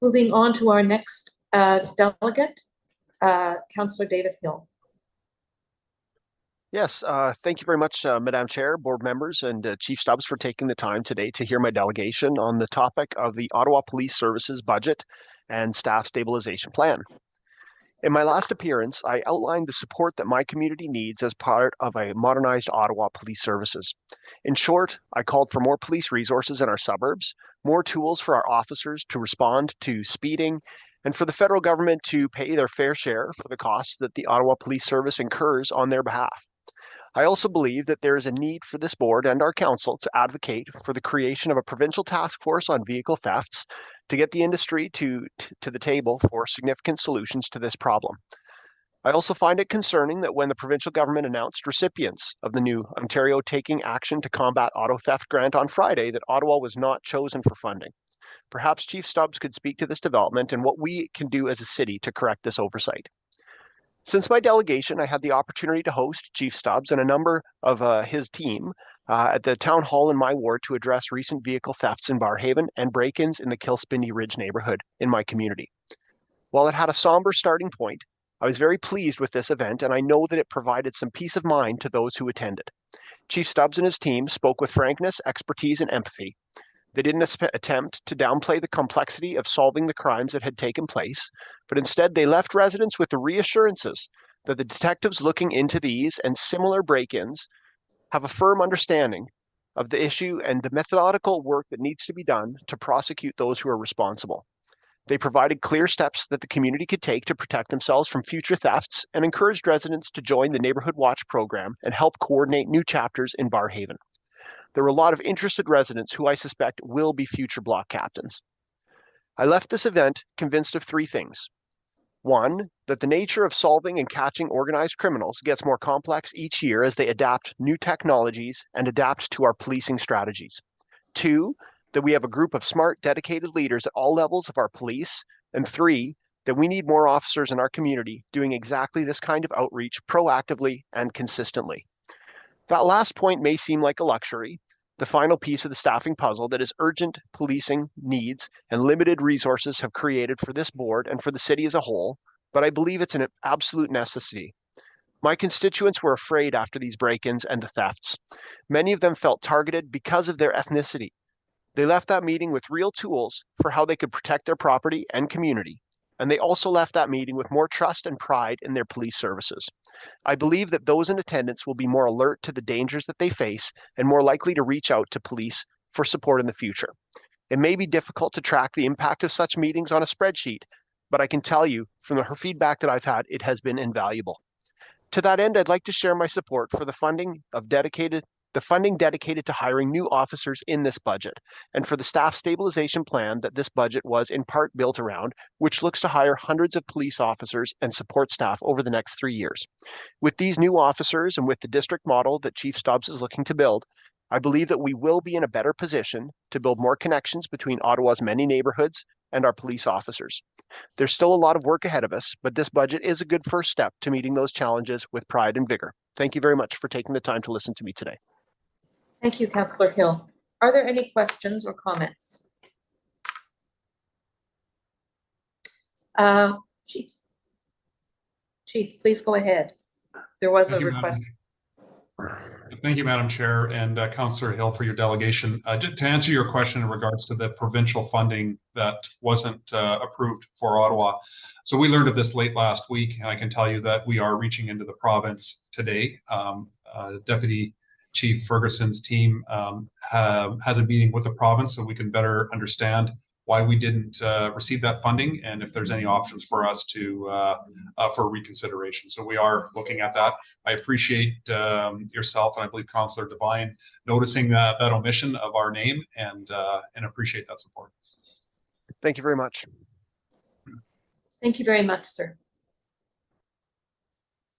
Moving on to our next delegate, Councillor David Hill. Yes, thank you very much, Madam Chair, board members, and Chief Stubbs for taking the time today to hear my delegation on the topic of the Ottawa Police Services budget and staff stabilization plan. In my last appearance, I outlined the support that my community needs as part of a modernized Ottawa Police Services. In short, I called for more police resources in our suburbs, more tools for our officers to respond to speeding, and for the federal government to pay their fair share for the costs that the Ottawa Police Service incurs on their behalf. I also believe that there is a need for this board and our council to advocate for the creation of a provincial task force on vehicle thefts to get the industry to the table for significant solutions to this problem. I also find it concerning that when the provincial government announced recipients of the new Ontario Taking Action to Combat Auto Theft grant on Friday, that Ottawa was not chosen for funding. Perhaps Chief Stubbs could speak to this development and what we can do as a city to correct this oversight. Since my delegation, I had the opportunity to host Chief Stubbs and a number of his team at the town hall in my ward to address recent vehicle thefts in Barrhaven and break-ins in the Kilspindie Ridge neighborhood in my community. While it had a somber starting point, I was very pleased with this event, and I know that it provided some peace of mind to those who attended. Chief Stubbs and his team spoke with frankness, expertise, and empathy. They didn't attempt to downplay the complexity of solving the crimes that had taken place, but instead they left residents with the reassurances that the detectives looking into these and similar break-ins have a firm understanding of the issue and the methodological work that needs to be done to prosecute those who are responsible. They provided clear steps that the community could take to protect themselves from future thefts and encouraged residents to join the Neighborhood Watch program and help coordinate new chapters in Barrhaven. There were a lot of interested residents who I suspect will be future block captains. I left this event convinced of three things. One, that the nature of solving and catching organized criminals gets more complex each year as they adapt new technologies and adapt to our policing strategies. Two, that we have a group of smart, dedicated leaders at all levels of our police. And three, that we need more officers in our community doing exactly this kind of outreach proactively and consistently. That last point may seem like a luxury, the final piece of the staffing puzzle that is urgent policing needs and limited resources have created for this board and for the city as a whole, but I believe it's an absolute necessity. My constituents were afraid after these break-ins and the thefts. Many of them felt targeted because of their ethnicity. They left that meeting with real tools for how they could protect their property and community. And they also left that meeting with more trust and pride in their police services. I believe that those in attendance will be more alert to the dangers that they face and more likely to reach out to police for support in the future. It may be difficult to track the impact of such meetings on a spreadsheet, but I can tell you from the feedback that I've had, it has been invaluable. To that end, I'd like to share my support for the funding dedicated to hiring new officers in this budget, and for the staff stabilization plan that this budget was in part built around, which looks to hire hundreds of police officers and support staff over the next 3 years. With these new officers and with the district model that Chief Stubbs is looking to build, I believe that we will be in a better position to build more connections between Ottawa's many neighborhoods and our police officers. There's still a lot of work ahead of us, but this budget is a good first step to meeting those challenges with pride and vigor. Thank you very much for taking the time to listen to me today. Thank you, Councillor Hill. Are there any questions or comments? Chief, please go ahead. There was a request. Thank you, Madam Chair, and Councillor Hill for your delegation. To answer your question in regards to the provincial funding that wasn't approved for Ottawa. So we learned of this late last week, and I can tell you that we are reaching into the province today. Deputy Chief Ferguson's team has a meeting with the province so we can better understand why we didn't receive that funding and if there's any options for us to for reconsideration. So we are looking at that. I appreciate yourself and I believe Councillor Devine noticing that omission of our name and appreciate that support. Thank you very much. Thank you very much, sir.